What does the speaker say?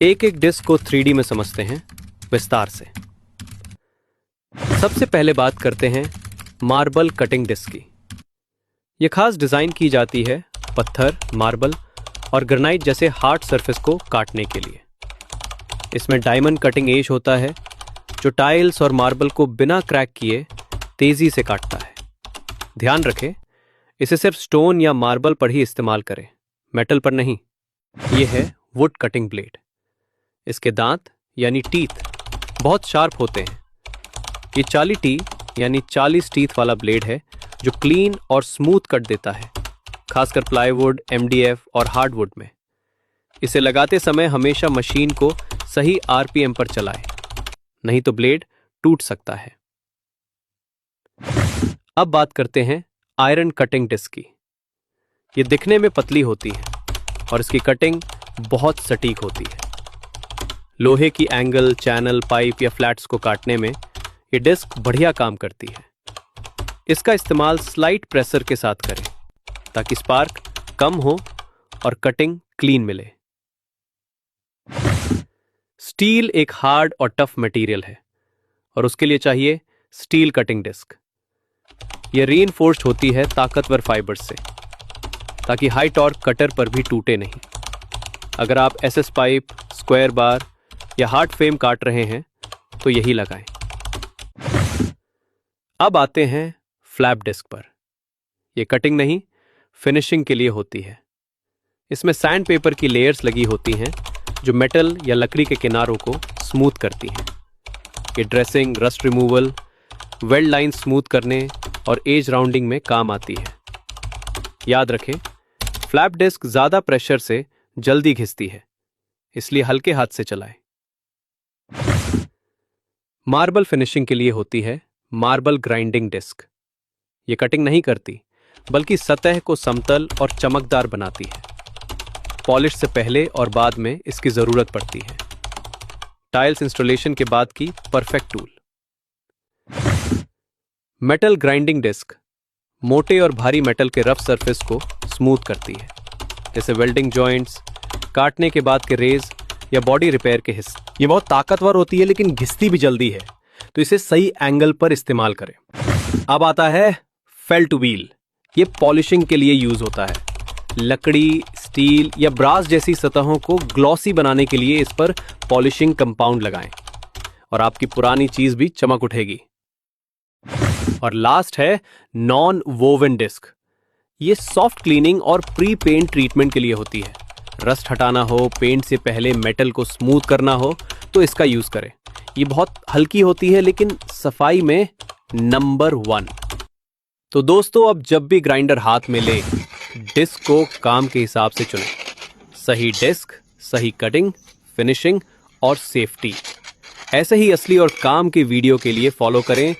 एक एक डिस्क को 3D में समझते हैं विस्तार से। सबसे पहले बात करते हैं मार्बल कटिंग डिस्क की। यह खास डिजाइन की जाती है पत्थर, मार्बल और ग्रेनाइट जैसे हार्ड सरफेस को काटने के लिए। इसमें डायमंड कटिंग एज होता है जो टाइल्स और मार्बल को बिना क्रैक किए तेजी से काटता है। ध्यान रखें, इसे सिर्फ स्टोन या मार्बल पर ही इस्तेमाल करें, मेटल पर नहीं। यह है वुड कटिंग ब्लेड। इसके दांत यानी टीथ बहुत शार्प होते हैं। ये 40 टी यानी 40 टीथ वाला ब्लेड है जो क्लीन और स्मूथ कट देता है, खासकर प्लाईवुड, MDF और हार्डवुड में। इसे लगाते समय हमेशा मशीन को सही RPM पर चलाएं, नहीं तो ब्लेड टूट सकता है। अब बात करते हैं आयरन कटिंग डिस्क की। यह दिखने में पतली होती है और इसकी कटिंग बहुत सटीक होती है। लोहे की एंगल, चैनल, पाइप या फ्लैट्स को काटने में यह डिस्क बढ़िया काम करती है। इसका इस्तेमाल स्लाइट प्रेशर के साथ करें ताकि स्पार्क कम हो और कटिंग क्लीन मिले। स्टील एक हार्ड और टफ मटेरियल है और उसके लिए चाहिए स्टील कटिंग डिस्क। यह रीइंफोर्स्ड होती है ताकतवर फाइबर से ताकि हाई टॉर्क कटर पर भी टूटे नहीं। अगर आप SS पाइप, स्क्वायर बार या हार्ड फ्रेम काट रहे हैं तो यही लगाएं। अब आते हैं फ्लैप डिस्क पर। यह कटिंग नहीं, फिनिशिंग के लिए होती है। इसमें सैंड पेपर की लेयर्स लगी होती हैं जो मेटल या लकड़ी के किनारों को स्मूथ करती हैं। ये dressing, rust removal, weld line smooth करने और एज राउंडिंग में काम आती है। याद रखें, फ्लैप डिस्क ज्यादा प्रेशर से जल्दी घिसती है, इसलिए हल्के हाथ से चलाएं। मार्बल फिनिशिंग के लिए होती है मार्बल ग्राइंडिंग डिस्क। यह कटिंग नहीं करती बल्कि सतह को समतल और चमकदार बनाती है। पॉलिश से पहले और बाद में इसकी जरूरत पड़ती है। टाइल्स इंस्टॉलेशन के बाद की perfect tool. Metal grinding disc मोटे और भारी मेटल के रफ सरफेस को स्मूथ करती है, जैसे वेल्डिंग जॉइंट्स, काटने के बाद के रेज या बॉडी रिपेयर के हिस्से। ये बहुत ताकतवर होती है लेकिन घिसती भी जल्दी है, तो इसे सही एंगल पर इस्तेमाल करें। अब आता है फेल्ट व्हील। ये पॉलिशिंग के लिए यूज होता है। लकड़ी, स्टील या ब्रास जैसी सतहों को ग्लॉसी बनाने के लिए इस पर पॉलिशिंग कंपाउंड लगाएं और आपकी पुरानी चीज भी चमक उठेगी। और लास्ट है नॉन वोवन डिस्क। ये सॉफ्ट क्लीनिंग और प्री पेंट ट्रीटमेंट के लिए होती है। रस्ट हटाना हो, पेंट से पहले मेटल को स्मूथ करना हो तो इसका यूज करें। ये बहुत हल्की होती है लेकिन सफाई में नंबर 1। तो दोस्तों, अब जब भी ग्राइंडर हाथ में ले, डिस्क को काम के हिसाब से चुनें। सही डिस्क, सही कटिंग, फिनिशिंग और सेफ्टी। ऐसे ही असली और काम के वीडियो के लिए फॉलो करें